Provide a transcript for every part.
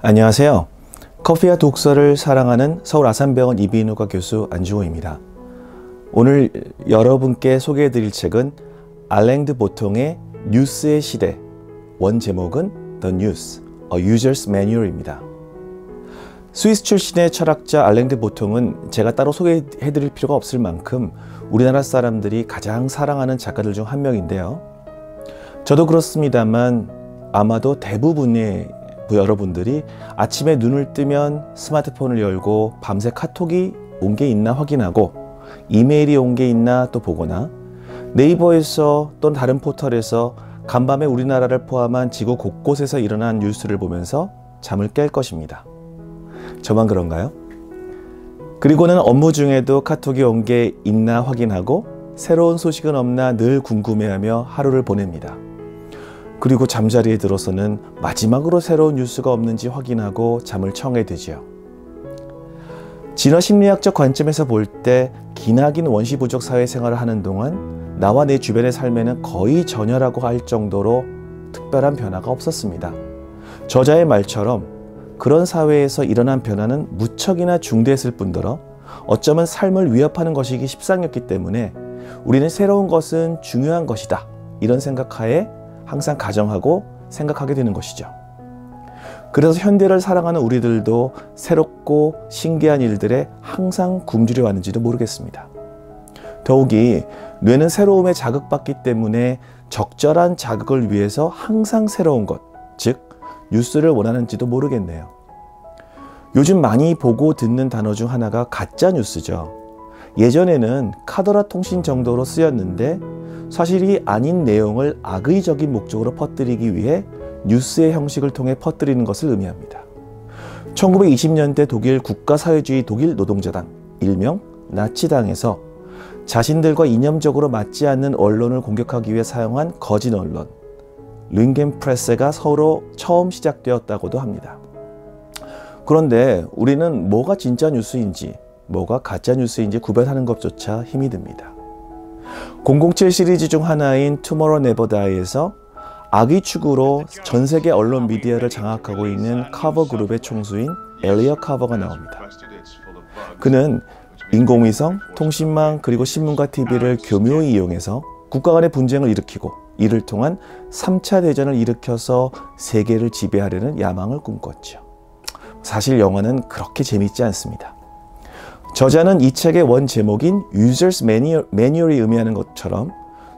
안녕하세요. 커피와 독서를 사랑하는 서울 아산병원 이비인후과 교수 안중호입니다. 오늘 여러분께 소개해드릴 책은 알랭 드 보통의 뉴스의 시대, 원 제목은 The News, A User's Manual입니다. 스위스 출신의 철학자 알랭 드 보통은 제가 따로 소개해드릴 필요가 없을 만큼 우리나라 사람들이 가장 사랑하는 작가들 중 한 명인데요. 저도 그렇습니다만 아마도 대부분의 여러분들이 아침에 눈을 뜨면 스마트폰을 열고 밤새 카톡이 온 게 있나 확인하고 이메일이 온 게 있나 또 보거나 네이버에서 또는 다른 포털에서 간밤에 우리나라를 포함한 지구 곳곳에서 일어난 뉴스를 보면서 잠을 깰 것입니다. 저만 그런가요? 그리고는 업무 중에도 카톡이 온 게 있나 확인하고 새로운 소식은 없나 늘 궁금해하며 하루를 보냅니다. 그리고 잠자리에 들어서는 마지막으로 새로운 뉴스가 없는지 확인하고 잠을 청해 들지요. 진화심리학적 관점에서 볼 때 기나긴 원시부족 사회생활을 하는 동안 나와 내 주변의 삶에는 거의 전혀라고 할 정도로 특별한 변화가 없었습니다. 저자의 말처럼 그런 사회에서 일어난 변화는 무척이나 중대했을 뿐더러 어쩌면 삶을 위협하는 것이기 십상이었기 때문에 우리는 새로운 것은 중요한 것이다, 이런 생각하에 항상 가정하고 생각하게 되는 것이죠. 그래서 현대를 사랑하는 우리들도 새롭고 신기한 일들에 항상 굶주려 왔는지도 모르겠습니다. 더욱이 뇌는 새로움에 자극받기 때문에 적절한 자극을 위해서 항상 새로운 것, 즉 뉴스를 원하는지도 모르겠네요. 요즘 많이 보고 듣는 단어 중 하나가 가짜 뉴스죠. 예전에는 카더라 통신 정도로 쓰였는데 사실이 아닌 내용을 악의적인 목적으로 퍼뜨리기 위해 뉴스의 형식을 통해 퍼뜨리는 것을 의미합니다. 1920년대 독일 국가사회주의 독일 노동자당, 일명 나치당에서 자신들과 이념적으로 맞지 않는 언론을 공격하기 위해 사용한 거짓 언론, 링겐프레스가 서로 처음 시작되었다고도 합니다. 그런데 우리는 뭐가 진짜 뉴스인지 뭐가 가짜 뉴스인지 구별하는 것조차 힘이 듭니다. 007 시리즈 중 하나인 투모로우 네버 다이에서 악의 축으로 전 세계 언론 미디어를 장악하고 있는 카버 그룹의 총수인 엘리엇 카버가 나옵니다. 그는 인공위성, 통신망 그리고 신문과 TV를 교묘히 이용해서 국가 간의 분쟁을 일으키고 이를 통한 3차 대전을 일으켜서 세계를 지배하려는 야망을 꿈꿨죠. 사실 영화는 그렇게 재밌지 않습니다. 저자는 이 책의 원 제목인 User's Manual이 의미하는 것처럼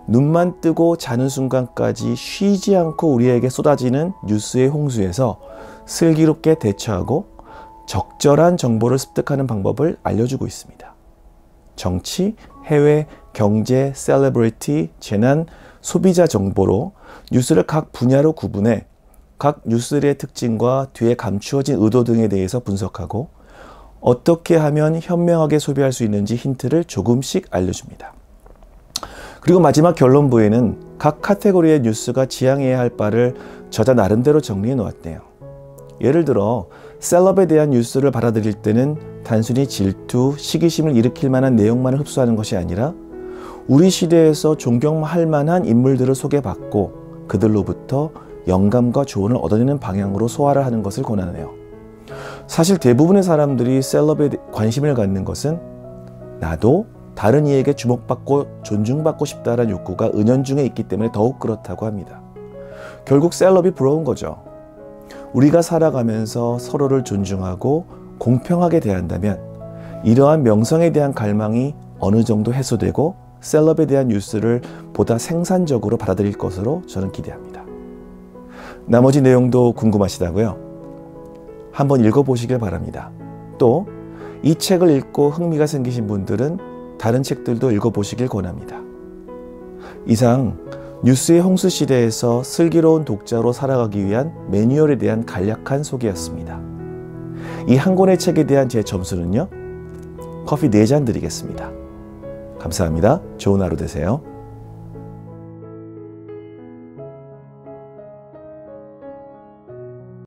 눈만 뜨고 자는 순간까지 쉬지 않고 우리에게 쏟아지는 뉴스의 홍수에서 슬기롭게 대처하고 적절한 정보를 습득하는 방법을 알려주고 있습니다. 정치, 해외, 경제, 셀러브리티, 재난, 소비자 정보로 뉴스를 각 분야로 구분해 각 뉴스의 특징과 뒤에 감추어진 의도 등에 대해서 분석하고 어떻게 하면 현명하게 소비할 수 있는지 힌트를 조금씩 알려줍니다. 그리고 마지막 결론부에는 각 카테고리의 뉴스가 지향해야 할 바를 저자 나름대로 정리해 놓았대요. 예를 들어 셀럽에 대한 뉴스를 받아들일 때는 단순히 질투, 시기심을 일으킬 만한 내용만을 흡수하는 것이 아니라 우리 시대에서 존경할 만한 인물들을 소개받고 그들로부터 영감과 조언을 얻어내는 방향으로 소화를 하는 것을 권하네요. 사실 대부분의 사람들이 셀럽에 관심을 갖는 것은 나도 다른 이에게 주목받고 존중받고 싶다는 욕구가 은연중에 있기 때문에 더욱 그렇다고 합니다. 결국 셀럽이 부러운 거죠. 우리가 살아가면서 서로를 존중하고 공평하게 대한다면 이러한 명성에 대한 갈망이 어느 정도 해소되고 셀럽에 대한 뉴스를 보다 생산적으로 받아들일 것으로 저는 기대합니다. 나머지 내용도 궁금하시다고요? 한번 읽어보시길 바랍니다. 또 이 책을 읽고 흥미가 생기신 분들은 다른 책들도 읽어보시길 권합니다. 이상 뉴스의 홍수 시대에서 슬기로운 독자로 살아가기 위한 매뉴얼에 대한 간략한 소개였습니다. 이 한 권의 책에 대한 제 점수는요, 커피 4잔 드리겠습니다. 감사합니다. 좋은 하루 되세요.